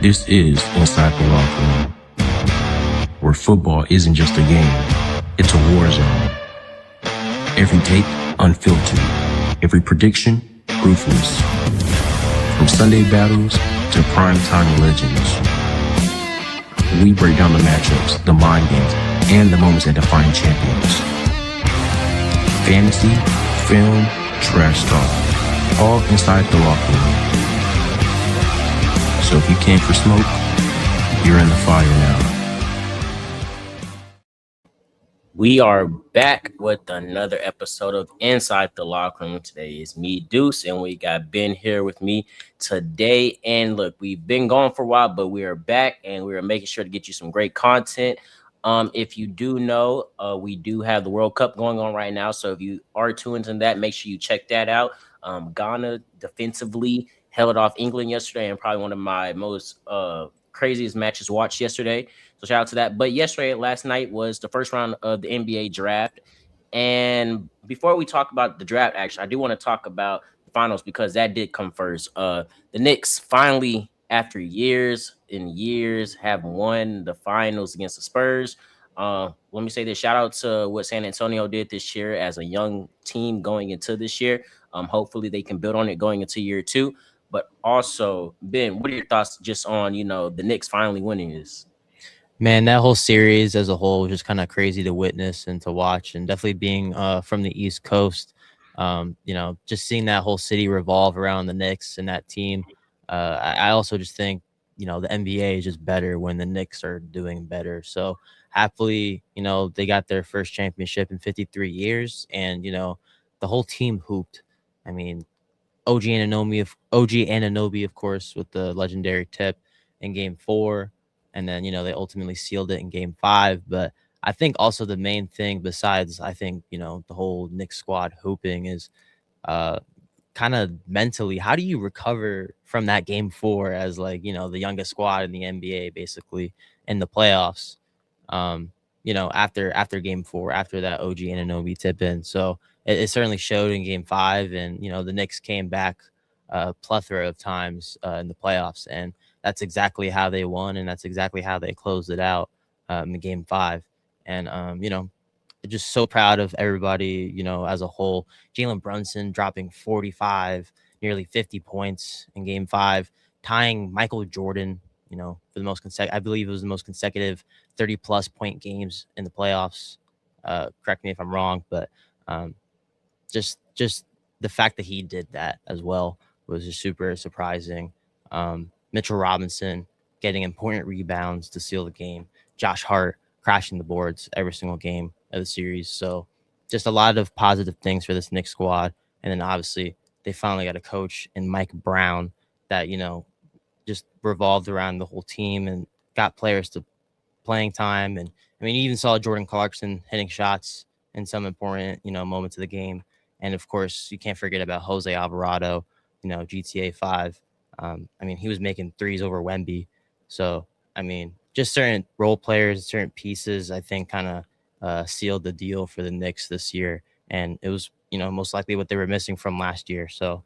This is Inside the Locker Room, where football isn't just a game, it's a war zone. Every take, unfiltered. Every prediction, ruthless. From Sunday battles to primetime legends, we break down the matchups, the mind games, and the moments that define champions. Fantasy, film, trash talk, all inside the locker room. So if you came for smoke, you're in the fire now. We are back with another episode of Inside the Locker Room. Today is me, Deuce, and we got Ben here with me today. And look, we've been gone for a while, but we are back and we are making sure to get you some great content. If you do know, we do have the World Cup going on right now. So if you are tuned into that, make sure you check that out. Ghana defensively held off England yesterday, and probably one of my most craziest matches watched yesterday. So shout out to that. But last night was the first round of the NBA draft. And before we talk about the draft, actually, I do want to talk about the finals because that did come first. The Knicks finally, after years and years, have won the finals against the Spurs. Let me say this. Shout out to what San Antonio did this year as a young team going into this year. Hopefully they can build on it going into year two. But also, Ben, what are your thoughts just on, the Knicks finally winning this? Man, that whole series as a whole was just kind of crazy to witness and to watch, and definitely being from the East Coast, just seeing that whole city revolve around the Knicks and that team. I also just think, the NBA is just better when the Knicks are doing better. So happily, they got their first championship in 53 years, and, the whole team hooped. I mean, OG Anunoby, of course, with the legendary tip in Game 4, and then they ultimately sealed it in Game 5. But I think also the main thing, besides the whole Knicks squad hooping, is kind of mentally. How do you recover from that Game 4 as the youngest squad in the NBA, basically in the playoffs? After Game 4, after that OG Anunoby tip in, so it certainly showed in Game 5, and the Knicks came back a plethora of times in the playoffs, and that's exactly how they won, and that's exactly how they closed it out in Game 5. And just so proud of everybody, as a whole. Jalen Brunson dropping 45, nearly 50 points in Game 5, tying Michael Jordan, for the most I believe it was the most consecutive 30-plus point games in the playoffs. Correct me if I'm wrong, but just the fact that he did that as well was just super surprising. Mitchell Robinson getting important rebounds to seal the game. Josh Hart crashing the boards every single game of the series. So just a lot of positive things for this Knicks squad. And then obviously they finally got a coach in Mike Brown that, just revolved around the whole team and got players to playing time. And I mean, you even saw Jordan Clarkson hitting shots in some important, moments of the game. And of course, you can't forget about Jose Alvarado, GTA 5. He was making threes over Wemby. So, just certain role players, certain pieces, I think kind of sealed the deal for the Knicks this year. And it was, most likely what they were missing from last year. So,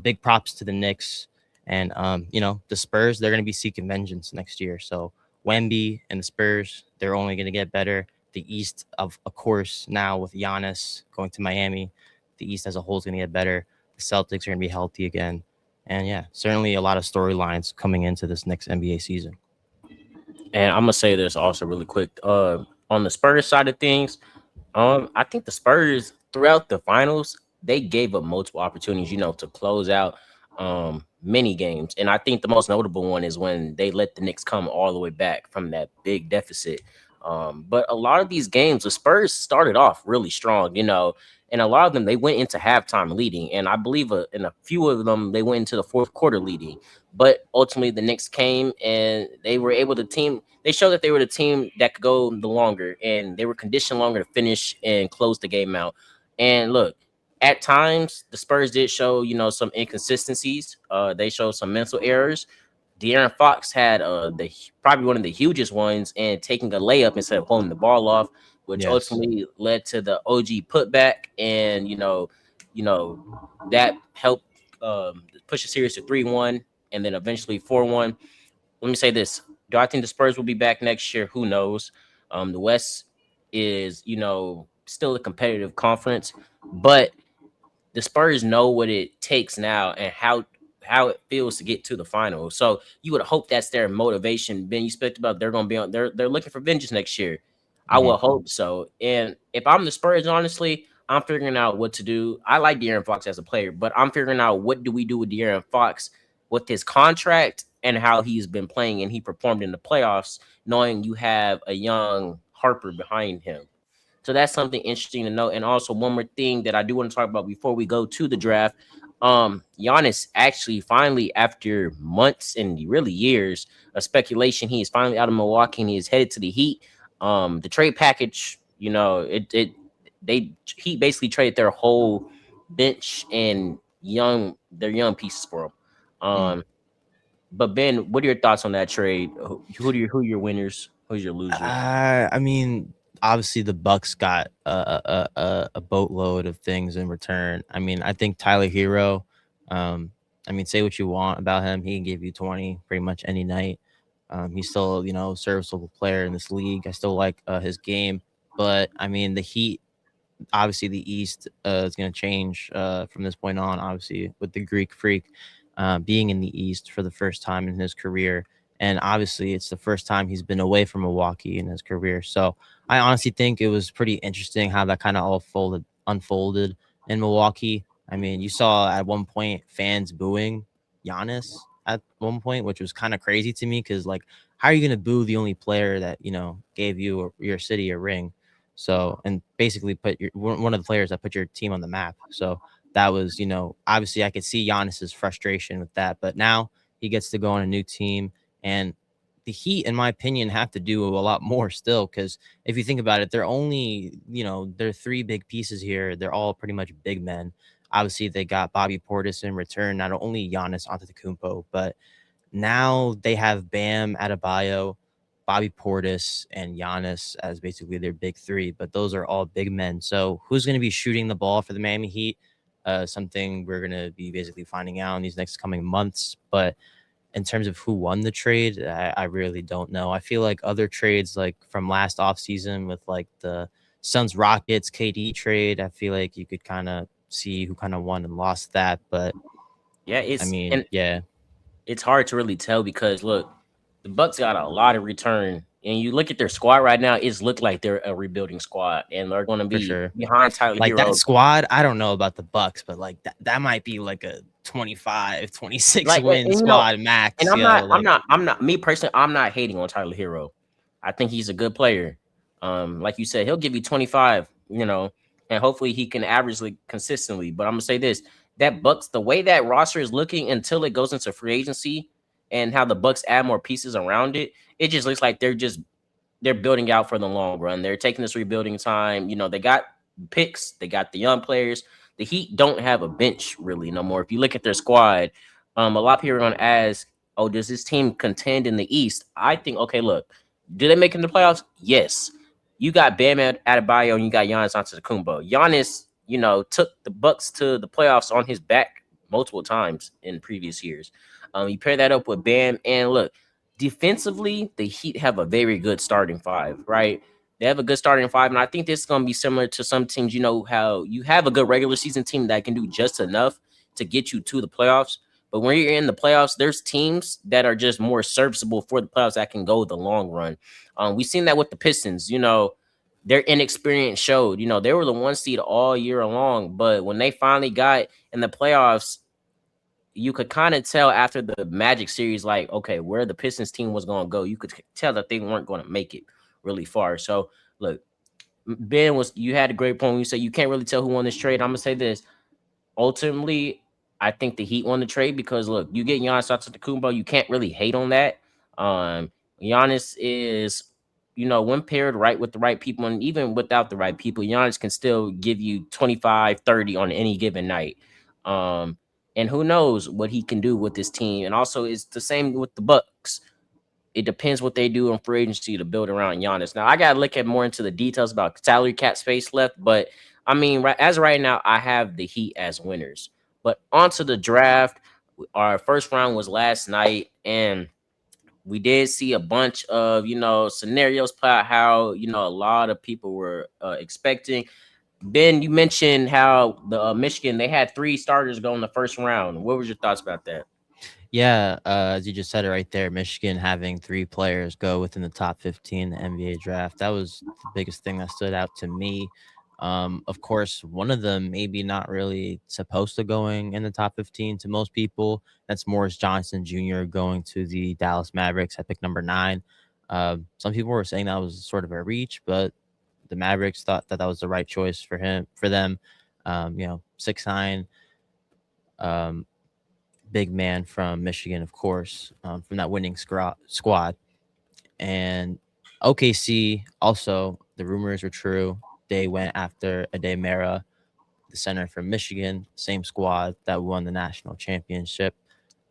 big props to the Knicks. And, the Spurs, they're going to be seeking vengeance next year. So Wemby and the Spurs, they're only going to get better. The East, of course, now with Giannis going to Miami, the East as a whole is going to get better. The Celtics are going to be healthy again. And, yeah, certainly a lot of storylines coming into this next NBA season. And I'm going to say this also really quick. On the Spurs side of things, I think the Spurs throughout the finals, they gave up multiple opportunities, to close out many games. And I think the most notable one is when they let the Knicks come all the way back from that big deficit. But a lot of these games, the Spurs started off really strong, and a lot of them, they went into halftime leading. And I believe in a few of them, they went into the fourth quarter leading. But ultimately, the Knicks came and they were able to they showed that they were the team that could go the longer, and they were conditioned longer to finish and close the game out. And look, at times, the Spurs did show, some inconsistencies. They showed some mental errors. De'Aaron Fox had probably one of the hugest ones, and taking a layup instead of holding the ball off, which ultimately led to the OG putback, and that helped push the series to 3-1, and then eventually 4-1. let me say this. Do I think the Spurs will be back next year? Who knows? The West is, still a competitive conference, but the Spurs know what it takes now and how it feels to get to the final. So you would hope that's their motivation. Ben, you spoke about they're going to be on. They're looking for vengeance next year. I Hmm. will hope so. And if I'm the Spurs, honestly, I'm figuring out what to do. I like De'Aaron Fox as a player, but I'm figuring out what do we do with De'Aaron Fox with his contract and how he's been playing and he performed in the playoffs, knowing you have a young Harper behind him. So that's something interesting to know. And also one more thing that I do want to talk about before we go to the draft. Giannis actually finally, after months and really years of speculation, he is finally out of Milwaukee and he is headed to the Heat. The trade package, he basically traded their whole bench and their young pieces for him. Mm. But Ben, what are your thoughts on that trade? Who are your winners? Who's your losers? I mean, obviously the Bucks got a boatload of things in return. I mean, I think Tyler Hero. Um, I mean, say what you want about him, he can give you 20 pretty much any night. He's still, serviceable player in this league. I still like his game, but I mean, the Heat, obviously the East is going to change from this point on. Obviously, with the Greek Freak being in the East for the first time in his career, and obviously it's the first time he's been away from Milwaukee in his career. So I honestly think it was pretty interesting how that kind of all unfolded in Milwaukee. I mean, you saw at one point fans booing Giannis at one point, which was kind of crazy to me because, like, how are you going to boo the only player that gave you your city a ring? So, and basically put one of the players that put your team on the map. So that was, obviously I could see Giannis's frustration with that, but now he gets to go on a new team. And the Heat, in my opinion, have to do a lot more still. Cause if you think about it, they're only, they're three big pieces here. They're all pretty much big men. Obviously, they got Bobby Portis in return, not only Giannis Antetokounmpo, but now they have Bam Adebayo, Bobby Portis, and Giannis as basically their big three, but those are all big men. So who's going to be shooting the ball for the Miami Heat? Something we're going to be basically finding out in these next coming months. But in terms of who won the trade, I really don't know. I feel like other trades, like from last offseason with like the Suns Rockets KD trade, I feel like you could kind of see who kind of won and lost that. But Yeah, I mean, yeah, it's hard to really tell because look, the Bucks got a lot of return, and you look at their squad right now. It's looked like they're a rebuilding squad, and they're going to for be sure. behind Tyler Like that Hero. squad, I don't know about the Bucks, but like that might be like a 25, 26 Like, win squad and max, yo. Like I'm not me personally. I'm not hating on Tyler Hero. I think he's a good player. Like you said, he'll give you 25. And hopefully he can average like consistently. But I'm gonna say this: that Bucks, the way that roster is looking until it goes into free agency, and how the Bucks add more pieces around it, it just looks like they're building out for the long run. They're taking this rebuilding time. They got picks, they got the young players. The Heat don't have a bench really no more. If you look at their squad, a lot of people are going to ask, "Oh, does this team contend in the East?" I think, okay, look, do they make it in the playoffs? Yes. You got Bam Adebayo and you got Giannis Antetokounmpo. Giannis, took the Bucks to the playoffs on his back multiple times in previous years. You pair that up with Bam, and look, defensively, the Heat have a very good starting five, right? They have a good starting five, and I think this is going to be similar to some teams. You know how you have a good regular season team that can do just enough to get you to the playoffs. But when you're in the playoffs, there's teams that are just more serviceable for the playoffs that can go the long run. We've seen that with the Pistons. Their inexperience showed. They were the one seed all year long, but when they finally got in the playoffs, you could kind of tell after the Magic series, like, okay, where the Pistons team was going to go. You could tell that they weren't going to make it really far. So, look, Ben, you had a great point when you said you can't really tell who won this trade. I'm gonna say this: ultimately, I think the Heat won the trade because look, you get Giannis Antetokounmpo, you can't really hate on that. Um, Giannis is, when paired right with the right people, and even without the right people, Giannis can still give you 25, 30 on any given night. Um, and who knows what he can do with this team. And also, it's the same with the Bucks. It depends what they do in free agency to build around Giannis. Now, I got to look at more into the details about salary cap space left, but I mean, as of right now, I have the Heat as winners. But onto the draft. Our first round was last night, and we did see a bunch of scenarios play out how a lot of people were expecting. Ben, you mentioned how the Michigan, they had 3 starters go in the first round. What was your thoughts about that? Yeah, as you just said it right there, Michigan having 3 players go within the top 15 in the NBA draft. That was the biggest thing that stood out to me. Of course, one of them maybe not really supposed to going in the top 15 to most people. That's Morris Johnson Jr. going to the Dallas Mavericks at pick number 9. Some people were saying that was sort of a reach, but the Mavericks thought that that was the right choice for them. 6'9", big man from Michigan, of course, from that winning squad. And OKC, also, the rumors were true. They went after Mera, the center from Michigan, same squad that won the national championship.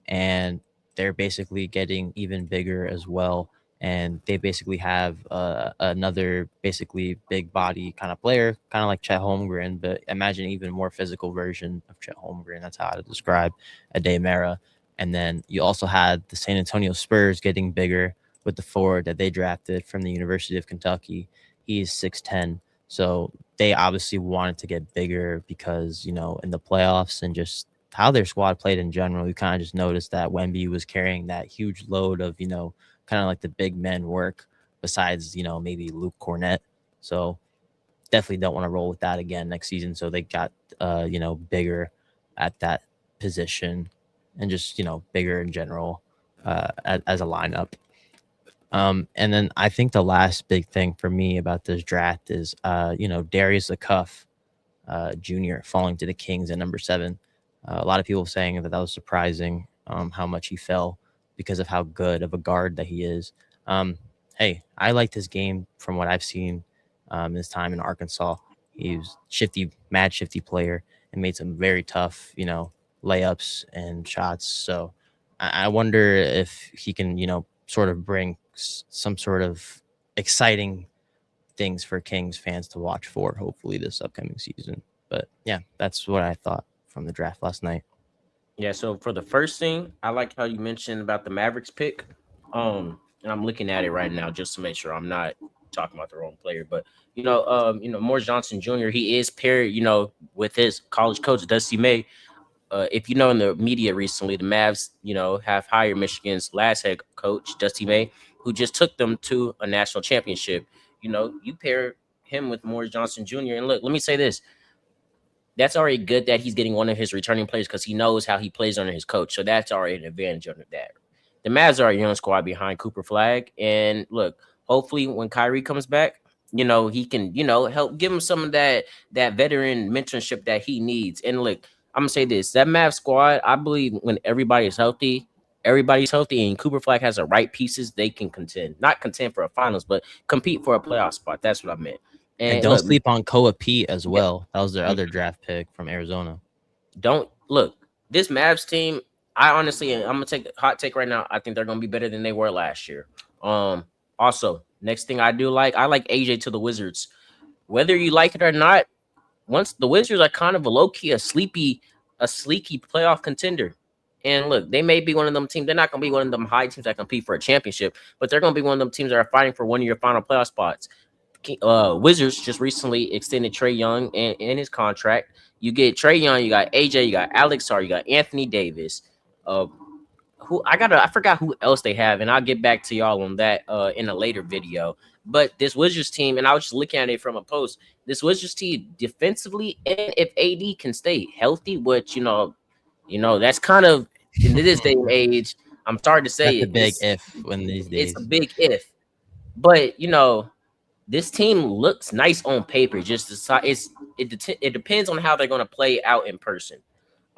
And they're basically getting even bigger as well. And they basically have another basically big body kind of player, kind of like Chet Holmgren, but imagine even more physical version of Chet Holmgren. That's how to describe Mera. And then you also had the San Antonio Spurs getting bigger with the forward that they drafted from the University of Kentucky. He's 6'10". So they obviously wanted to get bigger because, in the playoffs and just how their squad played in general, you kind of just noticed that Wemby was carrying that huge load of, kind of like the big men work besides, maybe Luke Cornett. So definitely don't want to roll with that again next season. So they got, bigger at that position and just, bigger in general as a lineup. And then I think the last big thing for me about this draft is, Darius the Cuff Jr. falling to the Kings at number 7. A lot of people saying that was surprising how much he fell because of how good of a guard that he is. Hey, I liked his game from what I've seen his time in Arkansas. He was mad shifty player, and made some very tough, layups and shots. So I wonder if he can, sort of bring some sort of exciting things for Kings fans to watch for, hopefully this upcoming season. But yeah, that's what I thought from the draft last night. Yeah, so for the first thing, I like how you mentioned about the Mavericks pick. And I'm looking at it right now just to make sure I'm not talking about the wrong player. But Morris Johnson Jr., he is paired, with his college coach Dusty May. If you know, in the media recently, the Mavs, have hired Michigan's last head coach, Dusty May, who just took them to a national championship. You pair him with Morris Johnson Jr. And look, let me say this. That's already good that he's getting one of his returning players because he knows how he plays under his coach. So that's already an advantage under that. The Mavs are a young squad behind Cooper Flag. And look, hopefully when Kyrie comes back, he can, help give him some of that veteran mentorship that he needs. And look, I'm gonna say this: that Mavs squad, I believe when everybody's healthy, and Cooper Flag has the right pieces, they can contend. Not contend for a finals, but compete for a playoff spot. That's what I meant. And And don't look, sleep on Koa Pete as yeah, well. That was their other draft pick from Arizona. don't look this Mavs team. I honestly, I'm gonna take a hot take right now. I think they're gonna be better than they were last year. Also, next thing I like AJ to the Wizards. Whether you like it or not, once the Wizards are kind of a low key, a sleeky playoff contender. And look, they may be one of them teams. They're not going to be one of them high teams that compete for a championship, but they're going to be one of them teams that are fighting for one of your final playoff spots. Wizards just recently extended Trey Young in his contract. You get Trey Young, you got AJ, you got Alex Sarr, you got Anthony Davis. Uh, I forgot who else they have, and I'll get back to y'all on that in a later video. But this Wizards team, and I was just looking at it from a post. This Wizards team defensively, and if AD can stay healthy, which that's kind of in this day and age. I'm sorry to say That's a it. big if in these It's a days. big if, but this team looks nice on paper. Just it depends on how they're going to play out in person.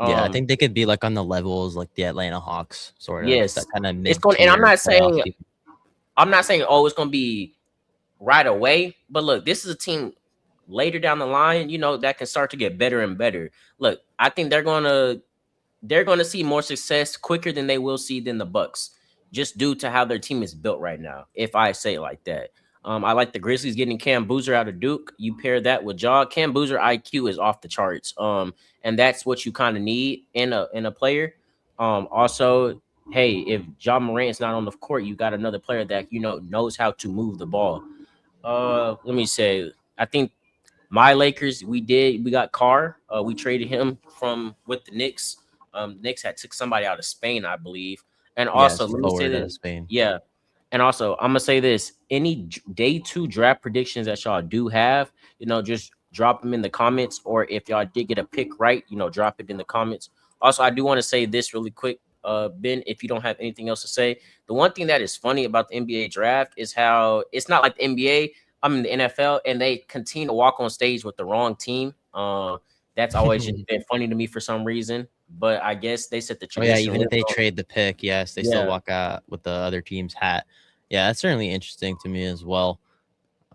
Yeah, I Um, think they could be like on the levels like the Atlanta Hawks, sort of that yes, kind of it's going, and mid-tier playoff team. I'm not saying oh it's going to be right away, but look, this is a team later down the line, that can start to get better and better. Look, I think they're gonna see more success quicker than they will see than the Bucks, just due to how their team is built right now. If I say it like that, I like the Grizzlies getting Cam Boozer out of Duke. You pair that with Jaw. Cam Boozer IQ is off the charts. And that's what you kind of need in a player. Also, hey, if John Morant's not on the court, you got another player that knows how to move the ball. Let me say, I think my Lakers, we got Carr. We traded him from with the Knicks. Knicks had took somebody out of Spain, I believe. And also, Yes, let me say forward out of this, Spain. yeah. And also, I'm gonna say this: any day two draft predictions that y'all do have, just drop them in the comments, or if y'all did get a pick right, drop it in the comments. Also, I do want to say this really quick, Ben. If you don't have anything else to say, the one thing that is funny about the NBA draft is how it's not like the NBA. I'm in the NFL, and they continue to walk on stage with the wrong team. That's always just been funny to me for some reason. But I guess they set the Oh yeah, tradition. even if they trade the pick, yes, they still Yeah, walk out with the other team's hat. Yeah, that's certainly interesting to me as well.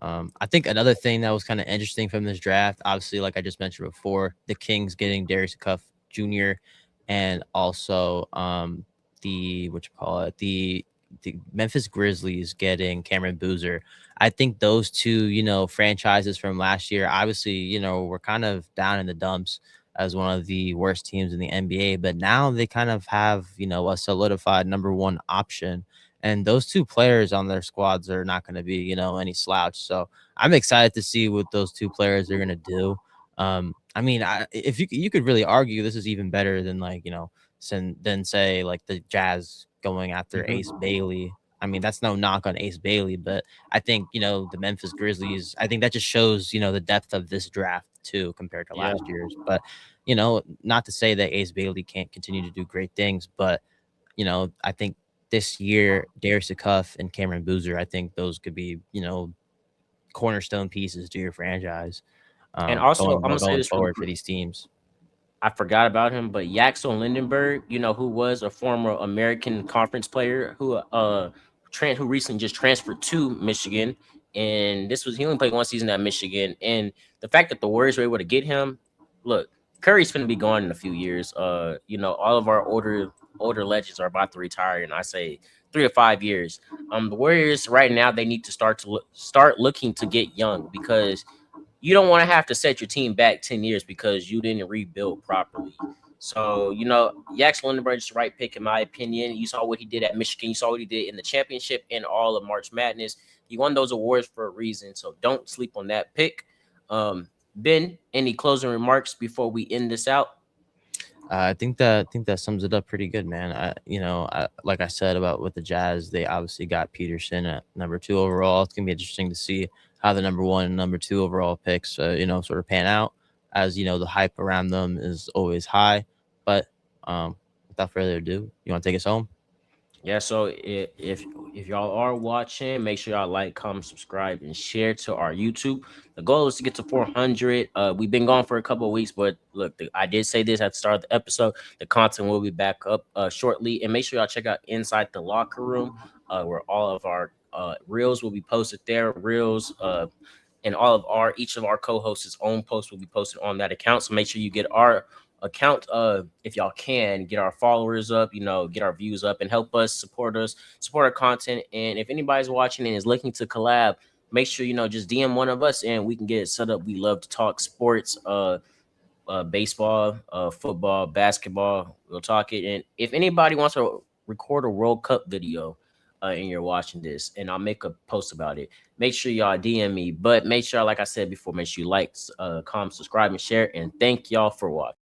I think another thing that was kind of interesting from this draft, obviously, like I just mentioned before, the Kings getting Darius Cuff Jr. and also the what you call it, the Memphis Grizzlies getting Cameron Boozer. I think those two, franchises from last year, obviously, were kind of down in the dumps as one of the worst teams in the NBA, but now they kind of have, a solidified number one option, and those two players on their squads are not going to be, any slouch. So I'm excited to see what those two players are going to do. I mean, if you could really argue this is even better than than say like the Jazz going after Ace hmm Bailey. I mean, that's no knock on Ace Bailey, but I think the Memphis Grizzlies. I think that just shows the depth of this draft too compared to yeah. last year's. But not to say that Ace Bailey can't continue to do great things, but I think this year, Darius Cuff and Cameron Boozer, I think those could be, cornerstone pieces to your franchise And also, I'm gonna say going this really forward for quick. these teams. I forgot about him, but Yaxel Lindenberg, who was a former American Conference player who recently just transferred to Michigan, and he only played one season at Michigan, and the fact that the Warriors were able to get him, look, Curry's gonna be gone in a few years. All of our older legends are about to retire, and I say 3 to 5 years. The Warriors right now they need to start looking to get young because you don't want to have to set your team back 10 years because you didn't rebuild properly. So, Yax Lindenberg is the right pick, in my opinion. You saw what he did at Michigan. You saw what he did in the championship and all of March Madness. He won those awards for a reason. So don't sleep on that pick. Ben, any closing remarks before we end this out? I think that sums it up pretty good, man. Like I said about with the Jazz, they obviously got Peterson at number 2 overall. It's gonna be interesting to see how the number 1 and number 2 overall picks, sort of pan out, as the hype around them is always high. But without further ado, you want to take us home? Yeah, so if y'all are watching, make sure y'all like, comment, subscribe, and share to our YouTube. The goal is to get to 400. We've been gone for a couple of weeks, but look, I did say this at the start of the episode. The content will be back up shortly, and make sure y'all check out Inside the Locker Room, where all of our reels will be posted there. Reels, and all of each of our co-hosts' own posts will be posted on that account. So make sure you get our account, if y'all can get our followers up, get our views up, and help us, support our content. And if anybody's watching and is looking to collab, make sure just DM one of us and we can get it set up. We love to talk sports, baseball, football, basketball. We'll talk it. And if anybody wants to record a World Cup video, and you're watching this, and I'll make a post about it, make sure y'all DM me. But make sure, like I said before, make sure you like, comment, subscribe, and share. And thank y'all for watching.